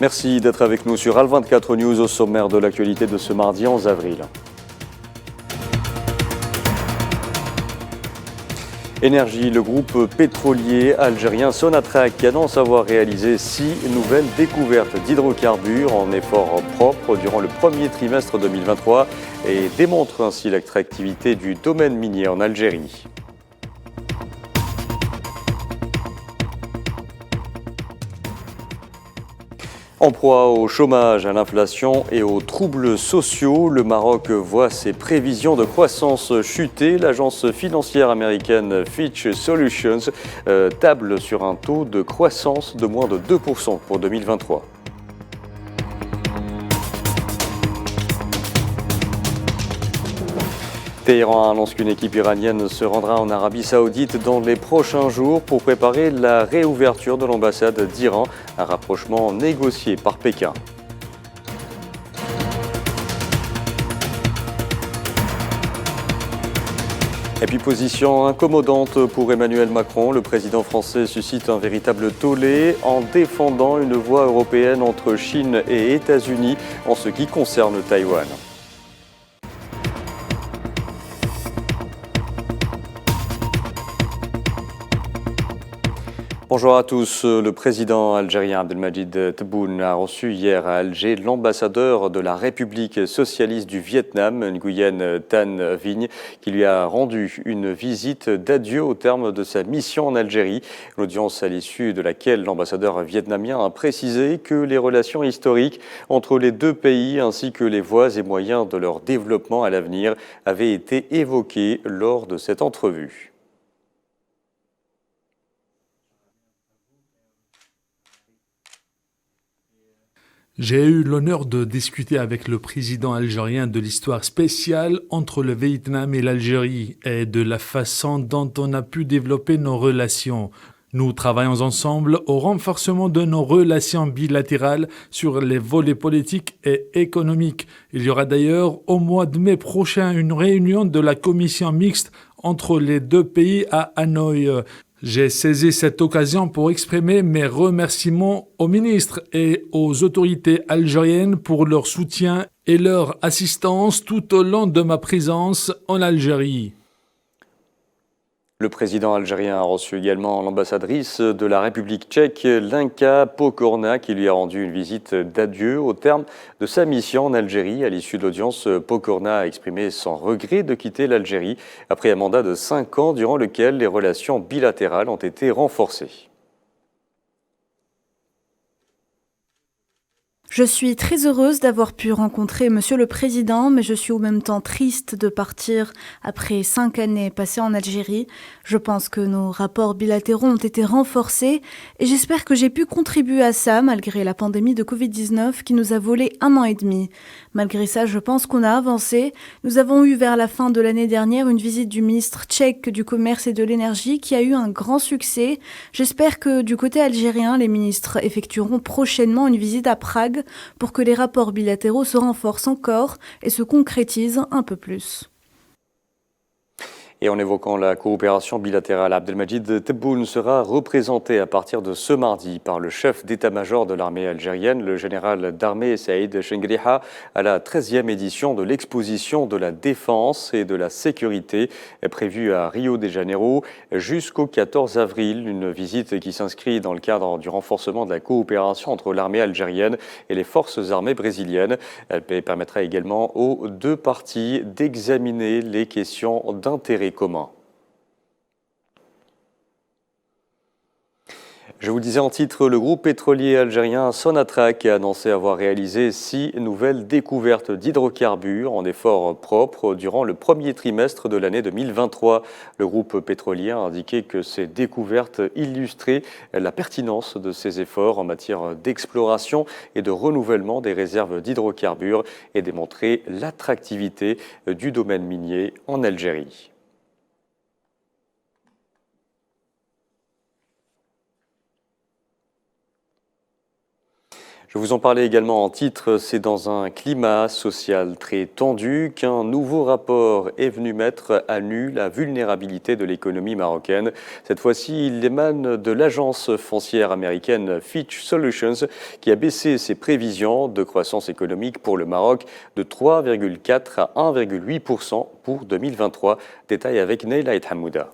Merci d'être avec nous sur Al24 News au sommaire de l'actualité de ce mardi 11 avril. Énergie, le groupe pétrolier algérien Sonatrach annonce avoir réalisé 6 nouvelles découvertes d'hydrocarbures en effort propre durant le premier trimestre 2023 et démontre ainsi l'attractivité du domaine minier en Algérie. En proie au chômage, à l'inflation et aux troubles sociaux, le Maroc voit ses prévisions de croissance chuter. L'agence financière américaine Fitch Solutions table sur un taux de croissance de moins de 2% pour 2023. Téhéran annonce qu'une équipe iranienne se rendra en Arabie Saoudite dans les prochains jours pour préparer la réouverture de l'ambassade d'Iran, un rapprochement négocié par Pékin. Et puis position incommodante pour Emmanuel Macron, le président français suscite un véritable tollé en défendant une voie européenne entre Chine et États-Unis en ce qui concerne Taïwan. Bonjour à tous. Le président algérien Abdelmadjid Tebboune a reçu hier à Alger l'ambassadeur de la République socialiste du Vietnam, Nguyen Thanh Vinh, qui lui a rendu une visite d'adieu au terme de sa mission en Algérie. L'audience à l'issue de laquelle l'ambassadeur vietnamien a précisé que les relations historiques entre les deux pays ainsi que les voies et moyens de leur développement à l'avenir avaient été évoqués lors de cette entrevue. J'ai eu l'honneur de discuter avec le président algérien de l'histoire spéciale entre le Vietnam et l'Algérie et de la façon dont on a pu développer nos relations. Nous travaillons ensemble au renforcement de nos relations bilatérales sur les volets politiques et économiques. Il y aura d'ailleurs au mois de mai prochain une réunion de la commission mixte entre les deux pays à Hanoï. J'ai saisi cette occasion pour exprimer mes remerciements aux ministres et aux autorités algériennes pour leur soutien et leur assistance tout au long de ma présence en Algérie. Le président algérien a reçu également l'ambassadrice de la République tchèque, Lenka Pokorná, qui lui a rendu une visite d'adieu au terme de sa mission en Algérie. À l'issue de l'audience, Pokorná a exprimé son regret de quitter l'Algérie après un mandat de 5 ans durant lequel les relations bilatérales ont été renforcées. Je suis très heureuse d'avoir pu rencontrer Monsieur le Président, mais je suis en même temps triste de partir après 5 années passées en Algérie. Je pense que nos rapports bilatéraux ont été renforcés et j'espère que j'ai pu contribuer à ça malgré la pandémie de Covid-19 qui nous a volé 1 an et demi. Malgré ça, je pense qu'on a avancé. Nous avons eu vers la fin de l'année dernière une visite du ministre tchèque du Commerce et de l'Énergie qui a eu un grand succès. J'espère que du côté algérien, les ministres effectueront prochainement une visite à Prague pour que les rapports bilatéraux se renforcent encore et se concrétisent un peu plus. Et en évoquant la coopération bilatérale, Abdelmadjid Tebboune sera représenté à partir de ce mardi par le chef d'état-major de l'armée algérienne, le général d'armée Saïd Chengriha, à la 13e édition de l'exposition de la défense et de la sécurité prévue à Rio de Janeiro jusqu'au 14 avril. Une visite qui s'inscrit dans le cadre du renforcement de la coopération entre l'armée algérienne et les forces armées brésiliennes. Elle permettra également aux deux parties d'examiner les questions d'intérêt commun. Je vous disais en titre, le groupe pétrolier algérien Sonatrach a annoncé avoir réalisé 6 nouvelles découvertes d'hydrocarbures en effort propre durant le premier trimestre de l'année 2023. Le groupe pétrolier a indiqué que ces découvertes illustraient la pertinence de ces efforts en matière d'exploration et de renouvellement des réserves d'hydrocarbures et démontraient l'attractivité du domaine minier en Algérie. Je vous en parlais également en titre, c'est dans un climat social très tendu qu'un nouveau rapport est venu mettre à nu la vulnérabilité de l'économie marocaine. Cette fois-ci, il émane de l'agence foncière américaine Fitch Solutions qui a baissé ses prévisions de croissance économique pour le Maroc de 3,4 à 1,8% pour 2023. Détail avec Neila Hamouda.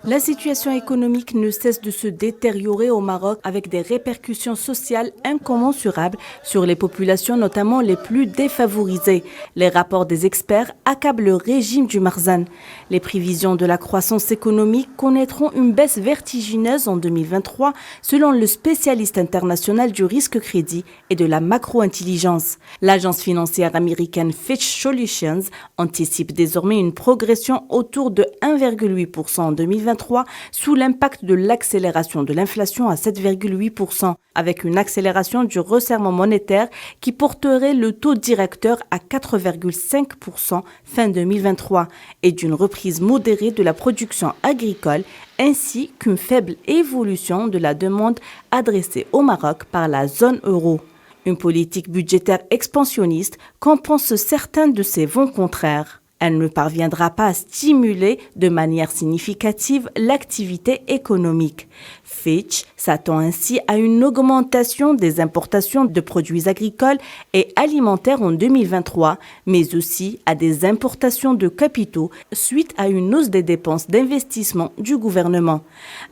La situation économique ne cesse de se détériorer au Maroc avec des répercussions sociales incommensurables sur les populations, notamment les plus défavorisées. Les rapports des experts accablent le régime du Marzane. Les prévisions de la croissance économique connaîtront une baisse vertigineuse en 2023 selon le spécialiste international du risque crédit et de la macro-intelligence. L'agence financière américaine Fitch Solutions anticipe désormais une progression autour de 1,8% en 2023 sous l'impact de l'accélération de l'inflation à 7,8%, avec une accélération du resserrement monétaire qui porterait le taux directeur à 4,5% fin 2023 et d'une reprise modérée de la production agricole ainsi qu'une faible évolution de la demande adressée au Maroc par la zone euro. Une politique budgétaire expansionniste compense certains de ces vents contraires. Elle ne parviendra pas à stimuler de manière significative l'activité économique. Fitch s'attend ainsi à une augmentation des importations de produits agricoles et alimentaires en 2023, mais aussi à des importations de capitaux suite à une hausse des dépenses d'investissement du gouvernement.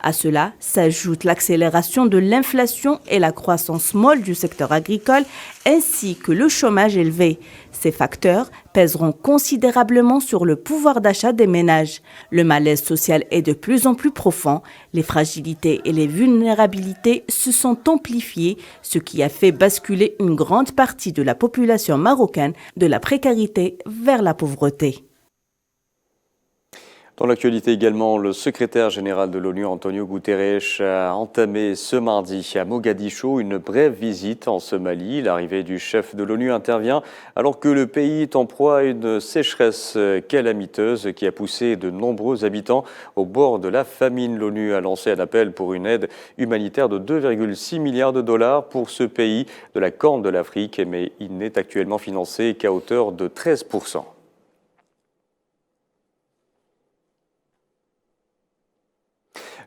À cela s'ajoute l'accélération de l'inflation et la croissance molle du secteur agricole, ainsi que le chômage élevé. Ces facteurs pèseront considérablement sur le pouvoir d'achat des ménages. Le malaise social est de plus en plus profond, les fragilités et les vulnérabilités se sont amplifiées, ce qui a fait basculer une grande partie de la population marocaine de la précarité vers la pauvreté. Dans l'actualité également, le secrétaire général de l'ONU, Antonio Guterres, a entamé ce mardi à Mogadiscio une brève visite en Somalie. L'arrivée du chef de l'ONU intervient alors que le pays est en proie à une sécheresse calamiteuse qui a poussé de nombreux habitants au bord de la famine. L'ONU a lancé un appel pour une aide humanitaire de 2,6 milliards de dollars pour ce pays de la Corne de l'Afrique, mais il n'est actuellement financé qu'à hauteur de 13%.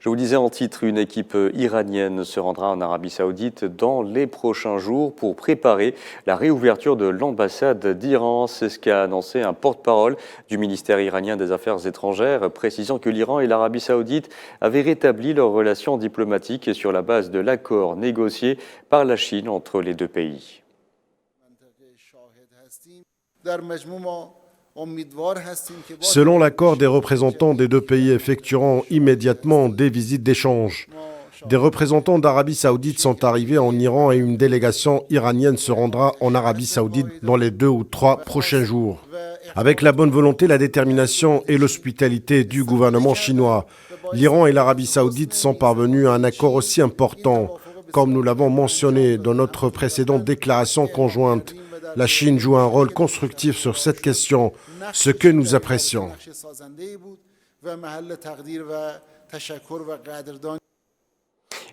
Je vous disais en titre, une équipe iranienne se rendra en Arabie Saoudite dans les prochains jours pour préparer la réouverture de l'ambassade d'Iran. C'est ce qu'a annoncé un porte-parole du ministère iranien des Affaires étrangères, précisant que l'Iran et l'Arabie Saoudite avaient rétabli leurs relations diplomatiques sur la base de l'accord négocié par la Chine entre les deux pays. Selon l'accord des représentants des deux pays effectueront immédiatement des visites d'échange. Des représentants d'Arabie Saoudite sont arrivés en Iran et une délégation iranienne se rendra en Arabie Saoudite dans les 2 ou 3 prochains jours. Avec la bonne volonté, la détermination et l'hospitalité du gouvernement chinois, l'Iran et l'Arabie Saoudite sont parvenus à un accord aussi important. Comme nous l'avons mentionné dans notre précédente déclaration conjointe, la Chine joue un rôle constructif sur cette question, ce que nous apprécions.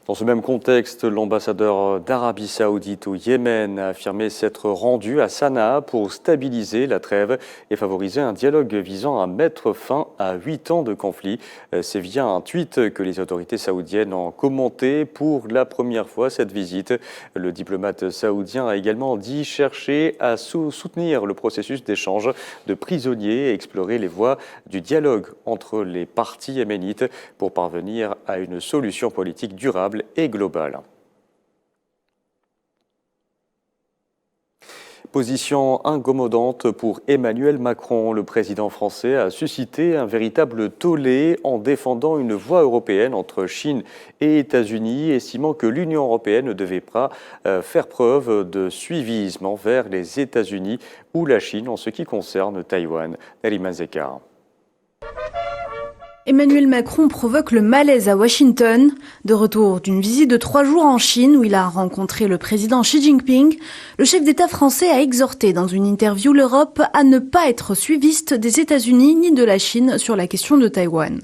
Dans ce même contexte, l'ambassadeur d'Arabie Saoudite au Yémen a affirmé s'être rendu à Sanaa pour stabiliser la trêve et favoriser un dialogue visant à mettre fin à 8 ans de conflit. C'est via un tweet que les autorités saoudiennes ont commenté pour la première fois cette visite. Le diplomate saoudien a également dit chercher à soutenir le processus d'échange de prisonniers et explorer les voies du dialogue entre les parties yéménites pour parvenir à une solution politique durable et globale. Position incommodante pour Emmanuel Macron. Le président français a suscité un véritable tollé en défendant une voie européenne entre Chine et États-Unis, estimant que l'Union européenne ne devait pas faire preuve de suivisme envers les États-Unis ou la Chine en ce qui concerne Taïwan. Nariman Zekar. Emmanuel Macron provoque le malaise à Washington. De retour d'une visite de 3 jours en Chine où il a rencontré le président Xi Jinping, le chef d'État français a exhorté dans une interview l'Europe à ne pas être suiviste des États-Unis ni de la Chine sur la question de Taïwan.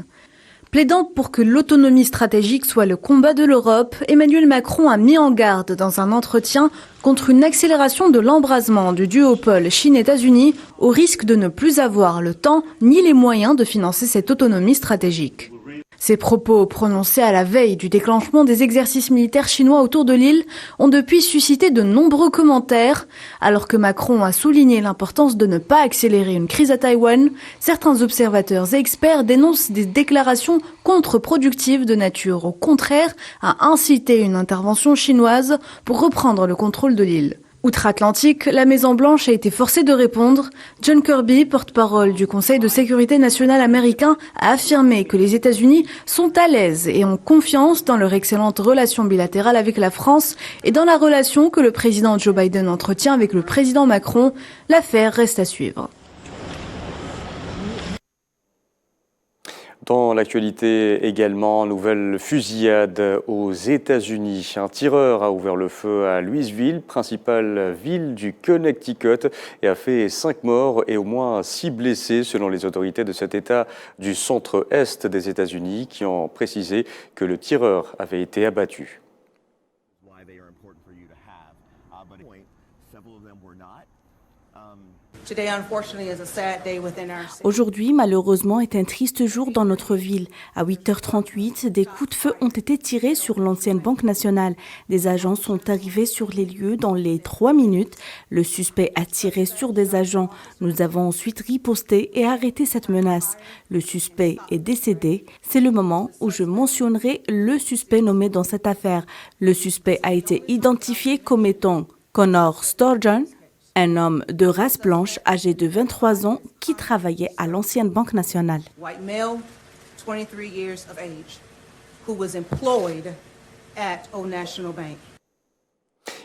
Plaidant pour que l'autonomie stratégique soit le combat de l'Europe, Emmanuel Macron a mis en garde dans un entretien contre une accélération de l'embrasement du duopole Chine-États-Unis au risque de ne plus avoir le temps ni les moyens de financer cette autonomie stratégique. Ces propos, prononcés à la veille du déclenchement des exercices militaires chinois autour de l'île, ont depuis suscité de nombreux commentaires. Alors que Macron a souligné l'importance de ne pas accélérer une crise à Taïwan, certains observateurs et experts dénoncent des déclarations contre-productives de nature, au contraire, à inciter une intervention chinoise pour reprendre le contrôle de l'île. Outre-Atlantique, la Maison-Blanche a été forcée de répondre. John Kirby, porte-parole du Conseil de sécurité nationale américain, a affirmé que les États-Unis sont à l'aise et ont confiance dans leur excellente relation bilatérale avec la France et dans la relation que le président Joe Biden entretient avec le président Macron. L'affaire reste à suivre. Dans l'actualité également, nouvelle fusillade aux États-Unis. Un tireur a ouvert le feu à Louisville, principale ville du Connecticut, et a fait 5 morts et au moins 6 blessés selon les autorités de cet État du centre-est des États-Unis qui ont précisé que le tireur avait été abattu. Aujourd'hui, malheureusement, est un triste jour dans notre ville. À 8h38, des coups de feu ont été tirés sur l'ancienne Banque nationale. Des agents sont arrivés sur les lieux dans les 3 minutes. Le suspect a tiré sur des agents. Nous avons ensuite riposté et arrêté cette menace. Le suspect est décédé. C'est le moment où je mentionnerai le suspect nommé dans cette affaire. Le suspect a été identifié comme étant Connor Sturgeon, un homme de race blanche âgé de 23 ans qui travaillait à l'ancienne Banque nationale. White male, 23 years of age, who was employed at Old National Bank.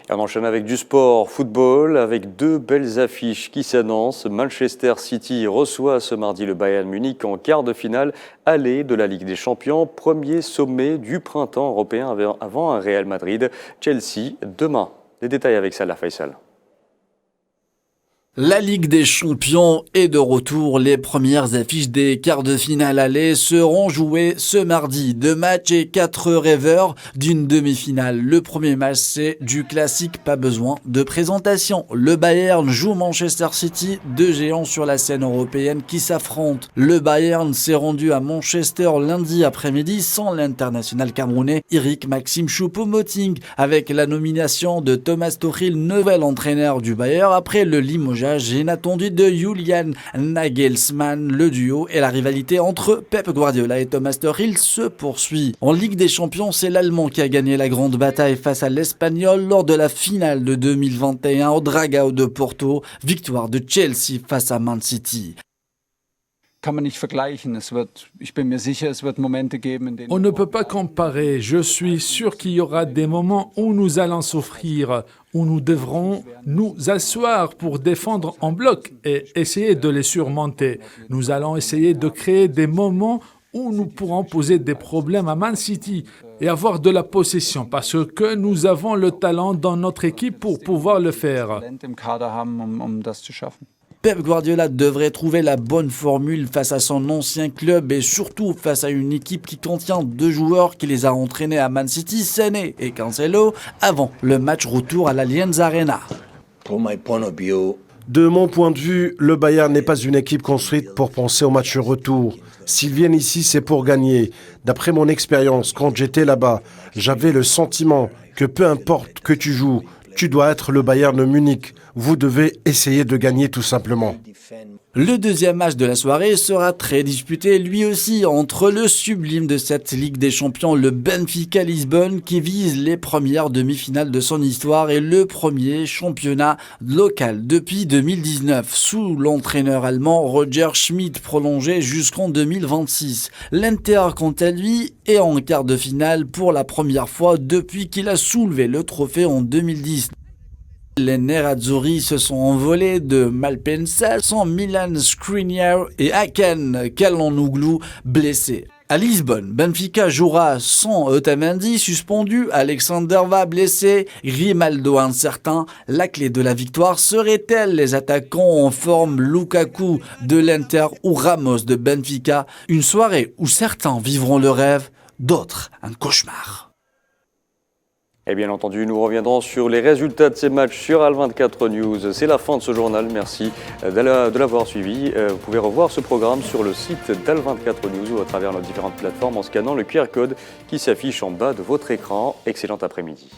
On enchaîne avec du sport, football, avec 2 belles affiches qui s'annoncent. Manchester City reçoit ce mardi le Bayern Munich en quart de finale aller de la Ligue des Champions, premier sommet du printemps européen avant un Real Madrid-Chelsea demain. Les détails avec Salah Faisal. La Ligue des Champions est de retour. Les premières affiches des quarts de finale aller seront jouées ce mardi. 2 matchs et 4 rêveurs d'une demi-finale. Le premier match, c'est du classique, pas besoin de présentation. Le Bayern joue Manchester City, 2 géants sur la scène européenne qui s'affrontent. Le Bayern s'est rendu à Manchester lundi après-midi sans l'international camerounais Eric Maxime Choupo-Moting, avec la nomination de Thomas Tuchel, nouvel entraîneur du Bayern, après le limogeage inattendu de Julian Nagelsmann. Le duo et la rivalité entre Pep Guardiola et Thomas Tuchel se poursuit. En Ligue des Champions, c'est l'Allemand qui a gagné la grande bataille face à l'Espagnol lors de la finale de 2021 au Dragao de Porto. Victoire de Chelsea face à Man City. On ne peut pas comparer. Je suis sûr qu'il y aura des moments où nous allons souffrir, où nous devrons nous asseoir pour défendre en bloc et essayer de les surmonter. Nous allons essayer de créer des moments où nous pourrons poser des problèmes à Man City et avoir de la possession parce que nous avons le talent dans notre équipe pour pouvoir le faire. Pep Guardiola devrait trouver la bonne formule face à son ancien club et surtout face à une équipe qui contient 2 joueurs qui les a entraînés à Man City, Sané et Cancelo, avant le match retour à l'Allianz Arena. De mon point de vue, le Bayern n'est pas une équipe construite pour penser au match retour. S'ils viennent ici, c'est pour gagner. D'après mon expérience, quand j'étais là-bas, j'avais le sentiment que peu importe que tu joues, tu dois être le Bayern Munich. Vous devez essayer de gagner tout simplement. Le deuxième match de la soirée sera très disputé lui aussi entre le sublime de cette Ligue des Champions, le Benfica Lisbonne, qui vise les premières demi-finales de son histoire et le premier championnat local depuis 2019 sous l'entraîneur allemand Roger Schmidt, prolongé jusqu'en 2026. L'Inter, quant à lui, est en quart de finale pour la première fois depuis qu'il a soulevé le trophée en 2010. Les Nerazzurri se sont envolés de Malpensa sans Milan Skriniar et Hakan Çalhanoğlu blessés. À Lisbonne, Benfica jouera sans Otamendi suspendu, Alexander va blessé, Grimaldo incertain. La clé de la victoire serait-elle les attaquants en forme Lukaku de l'Inter ou Ramos de Benfica? Une soirée où certains vivront le rêve, d'autres un cauchemar. Et bien entendu, nous reviendrons sur les résultats de ces matchs sur AL24 News. C'est la fin de ce journal. Merci de l'avoir suivi. Vous pouvez revoir ce programme sur le site d'AL24 News ou à travers nos différentes plateformes en scannant le QR code qui s'affiche en bas de votre écran. Excellent après-midi.